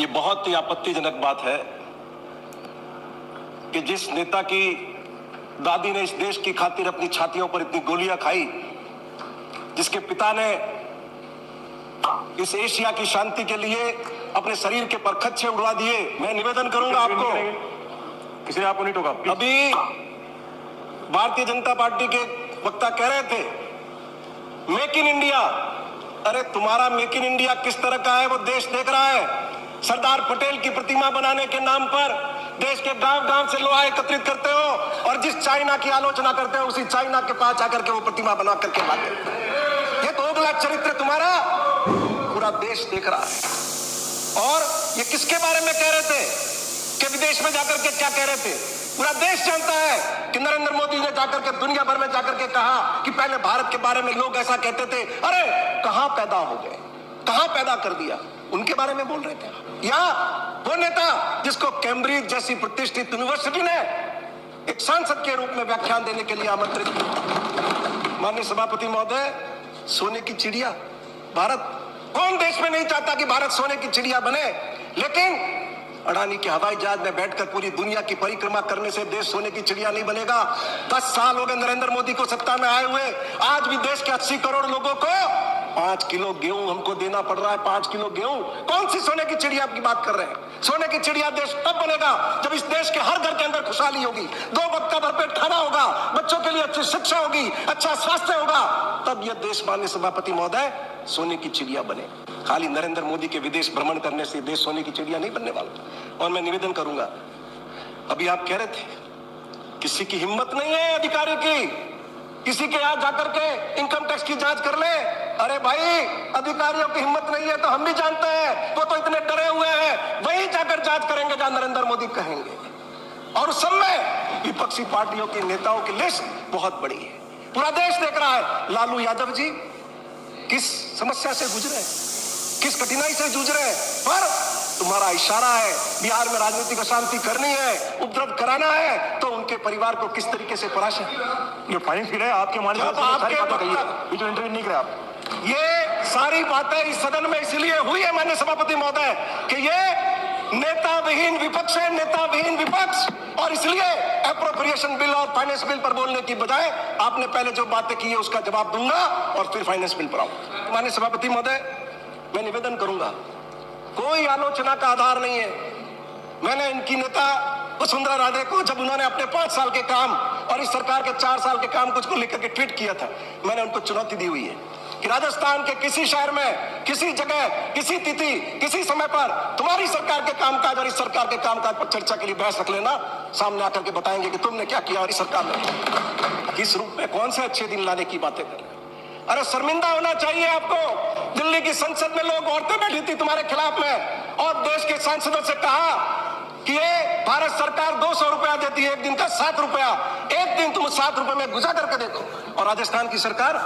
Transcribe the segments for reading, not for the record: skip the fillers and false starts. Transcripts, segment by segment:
ये बहुत ही आपत्तिजनक बात है कि जिस नेता की दादी ने इस देश की खातिर अपनी छातियों पर इतनी गोलियां खाई, जिसके पिता ने इस एशिया की शांति के लिए अपने शरीर के परखच्चे उड़वा दिए, मैं निवेदन करूंगा आपको, किसी ने आपको नहीं टोका। अभी भारतीय जनता पार्टी के वक्ता कह रहे थे मेक इन इंडिया। अरे तुम्हारा मेक इन इंडिया किस तरह का है वो देश देख रहा है। सरदार पटेल की प्रतिमा बनाने के नाम पर देश के गांव गांव से लोहा एकत्रित करते हो और जिस चाइना की आलोचना करते हो उसी चाइना के पास आकर के वो प्रतिमा बना करके लाते हो। ये तो अगला चरित्र तुम्हारा पूरा देश देख रहा है। और ये किसके बारे में कह रहे थे कि विदेश में जाकर के क्या कह रहे थे? पूरा देश जानता है कि नरेंद्र मोदी ने जाकर के दुनिया भर में जाकर के कहा कि पहले भारत के बारे में लोग ऐसा कहते थे। अरे कहां पैदा हो गए, कहां पैदा कर दिया, उनके बारे में बोल रहे थे। या वो नेता जिसको कैम्ब्रिज जैसी प्रतिष्ठित यूनिवर्सिटी ने एक सांसद के रूप में व्याख्यान देने के लिए आमंत्रित किया। माननीय सभापति महोदय, सोने की चिड़िया भारत, कौन देश में नहीं चाहता कि भारत सोने की चिड़िया बने? लेकिन अडानी के हवाई जहाज में बैठकर पूरी दुनिया की परिक्रमा करने से देश सोने की चिड़िया नहीं बनेगा। 10 साल हो गए नरेंद्र मोदी को सत्ता में आए हुए, आज भी देश के 80 करोड़ लोगों को 5 किलो गेहूं हमको देना पड़ रहा है। 5 किलो गेहूं, कौन सी सोने की चिड़िया की बात कर रहे हैं? सोने की चिड़िया देश तब बनेगा जब इस देश के हर घर के अंदर खुशहाली होगी, 2 वक्त का भरपेट खाना होगा, बच्चों के लिए अच्छी शिक्षा होगी, अच्छा स्वास्थ्य होगा, तब यह देश माननीय सभापति महोदय सोने की चिड़िया बने। खाली नरेंद्र मोदी के विदेश भ्रमण करने से देश सोने की चिड़िया नहीं बनने वाला। और मैं निवेदन करूंगा, अभी आप कह रहे थे किसी की हिम्मत नहीं है अधिकारी की किसी के यहां जाकर के इनकम टैक्स की जांच कर ले। अरे भाई, अधिकारियों की हिम्मत नहीं है तो हम भी जानते हैं, वो तो इतने डरे हुए हैं, वही जाकर जांच करेंगे जहां नरेंद्र मोदी कहेंगे। और उस समय विपक्षी पार्टियों के नेताओं की लिस्ट बहुत बड़ी है, पूरा देश देख रहा है। लालू यादव जी किस समस्या से गुजरे, किस कठिनाई से जूझ रहे हैं, पर तुम्हारा इशारा है बिहार में राजनीतिक अशांति करनी है, उपद्रव कराना है, तो उनके परिवार को किस तरीके से पराशा। ये फाइन फिर है आपके माननीय इंटरव्यू नहीं करे आप। ये सारी बातें इस सदन में इसलिए हुई है माननीय सभापति महोदय कि ये नेता विहीन विपक्ष है, नेता विहीन विपक्ष। और इसलिए एप्रोप्रिएशन बिल और फाइनेंस बिल पर बोलने की बजाय आपने पहले जो बातें की है उसका जवाब दूंगा और फिर फाइनेंस बिल पर आऊंगा। माननीय सभापति महोदय, मैं निवेदन करूंगा, कोई आलोचना का आधार नहीं है। मैंने इनकी नेता वसुंधरा राजे को जब उन्होंने अपने 5 साल के काम और इस सरकार के 4 साल के काम कुछ को लेकर के ट्वीट किया था, मैंने उनको चुनौती दी हुई है कि राजस्थान के किसी शहर में, किसी जगह, किसी तिथि, किसी समय पर तुम्हारी सरकार के कामकाज और इस सरकार के कामकाज पर चर्चा के लिए बहस रख लेना, सामने आकर के बताएंगे कि तुमने क्या किया और इस सरकार ने किस रूप में कौन से अच्छे दिन लाने की बातें कर रहे हैं। अरे शर्मिंदा होना चाहिए आपको। दिल्ली की संसद में लोग औरतें बैठी थी तुम्हारे खिलाफ में और देश के सांसदों से कहा कि ये भारत सरकार 200 रुपया देती है, एक दिन का 7 रुपया, एक दिन तुम 7 रुपए में गुजार करके देखो। और राजस्थान की सरकार,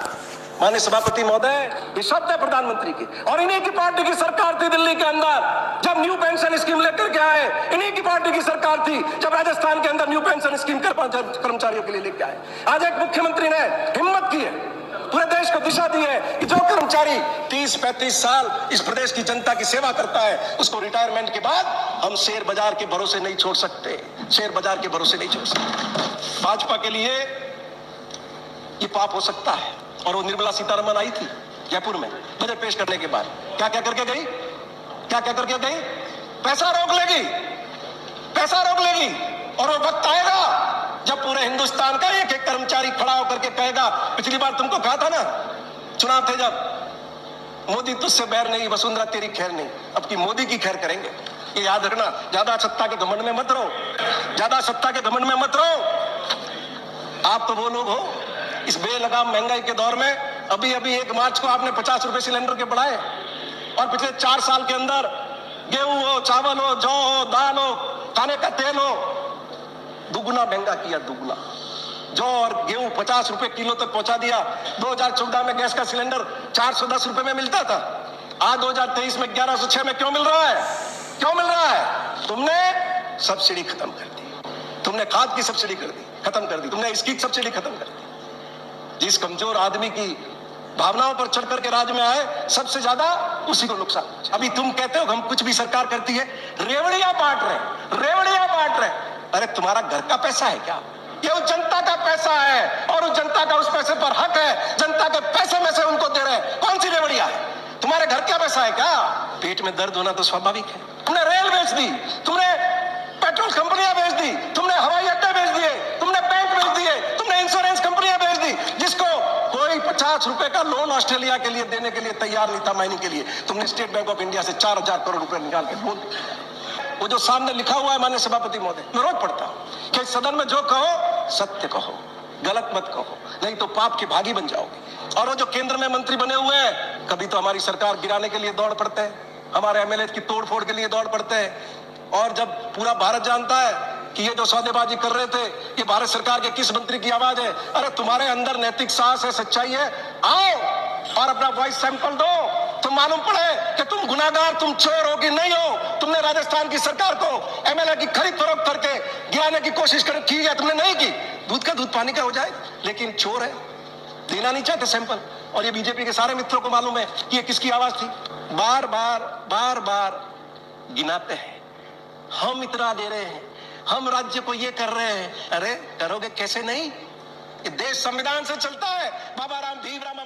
माननीय सभापति महोदय, ये शब्द है प्रधानमंत्री की, और इन्हीं की पार्टी की सरकार थी दिल्ली के अंदर जब न्यू पेंशन स्कीम लेकर के आए, इन्हीं की पार्टी की सरकार थी जब राजस्थान के अंदर न्यू पेंशन स्कीम कर्मचारियों के लिए लेकर आए। आज एक मुख्यमंत्री ने हिम्मत की है, पूरे देश को दिशा दी है कि जो कर्मचारी 30-35 साल इस प्रदेश की जनता की सेवा करता है उसको रिटायरमेंट के बाद हम शेयर बाजार के भरोसे नहीं छोड़ सकते, शेयर बाजार के भरोसे नहीं छोड़ सकते। भाजपा के लिए ये पाप हो सकता है। और वो निर्मला सीतारमण आई थी जयपुर में बजट पेश करने के बाद, क्या क्या करके गई, क्या क्या करके गई? पैसा रोक लेगी, पैसा रोक लेगी। और वो वक्त आएगा जब पूरे हिंदुस्तान का एक एक कर्मचारी खड़ा होकर के कहेगा, पिछली बार तुमको कहा था ना, चुनाव थे जब, मोदी तुझसे बैर नहीं, वसुंधरा तेरी खैर नहीं, अब की मोदी की खैर करेंगे। ये याद रखना, ज्यादा सत्ता के घमंड में मत रहो, ज्यादा सत्ता के घमंड में मत रहो। आप तो वो लोग हो, इस बेलगाम महंगाई के दौर में अभी 1 मार्च को आपने 50 रुपए सिलेंडर के बढ़ाए और पिछले 4 साल के अंदर गेहूं हो, चावल हो, जौ हो, दाल हो, खाने का तेल हो, दुगुना महंगा किया, दुगुना। जौ और गेहूं 50 रुपए किलो तक पहुंचा दिया। 2014 में गैस का सिलेंडर 410 रुपए में मिलता था, आज 2023 में 1106 में क्यों मिल रहा है? क्यों मिल रहा है? तुमने सब्सिडी खत्म कर दी, तुमने खाद की सब्सिडी कर दी, खत्म कर दी, तुमने इसकी सब्सिडी खत्म कर दी। जिस कमजोर आदमी की भावनाओं पर चढ़ करके राज्य में आए, सबसे ज्यादा उसी को नुकसान। अभी तुम कहते हो हम कुछ भी सरकार करती है, रेवड़ियां बांट रहे। अरे तुम्हारा घर का पैसा है क्या? ये उस जनता का पैसा है और उस जनता का उस पैसे पर हक है। जनता के पैसे में से उनको दे रहे। कौन सी रेवड़ियां है? तुम्हारे घर का पैसा है क्या? पेट में दर्द होना तो स्वाभाविक है। तुमने रेल बेच दी, तुमने पेट्रोल कंपनियां बेच दी, तुमने हवाई अड्डे बेच दिए, तुमने बैंक बेच दिए, तुमने इंश्योरेंस कंपनियां बेच दी। जिसको कोई 50 रुपए का लोन ऑस्ट्रेलिया के लिए देने के लिए तैयार नहीं था माइनिंग के लिए, तुमने स्टेट बैंक ऑफ इंडिया से 4000 करोड़ रुपए निकाल के लोन। वो जो सामने लिखा हुआ है माननीय सभापति महोदय, मैं रोज पढ़ता हूं कि सदन में जो कहो सत्य कहो, गलत मत कहो, नहीं तो पाप के भागी बन जाओगे। और वो जो केंद्र में मंत्री बने हुए हैं, कभी तो हमारी सरकार गिराने के लिए दौड़ पड़ते हैं, हमारे एमएलए की तोड़फोड़ के लिए दौड़ पड़ते हैं। और जब पूरा भारत जानता है कि ये जो सौदेबाजी कर रहे थे ये भारत सरकार के किस मंत्री की आवाज है, अरे तुम्हारे अंदर नैतिक साहस है, सच्चाई है, आओ और अपना वॉइस सैंपल दो। तुम मालूम पड़े कि तुम गुनाहगार, तुम चोर हो कि नहीं हो। तुमने राजस्थान की सरकार को एमएलए की खरीद फरोख्त करके गिराने की कोशिश की है, तुमने नहीं की। दूध का दूध पानी का हो जाए, लेकिन चोर है, देना नहीं चाहते सैंपल। और ये बीजेपी के सारे मित्रों को मालूम है कि ये किसकी आवाज थी। बार बार गिनाते हैं, हम इतना दे रहे हैं, हम राज्य को ये कर रहे हैं। अरे करोगे कैसे नहीं? ये देश संविधान से चलता है। बाबा राम भीमराव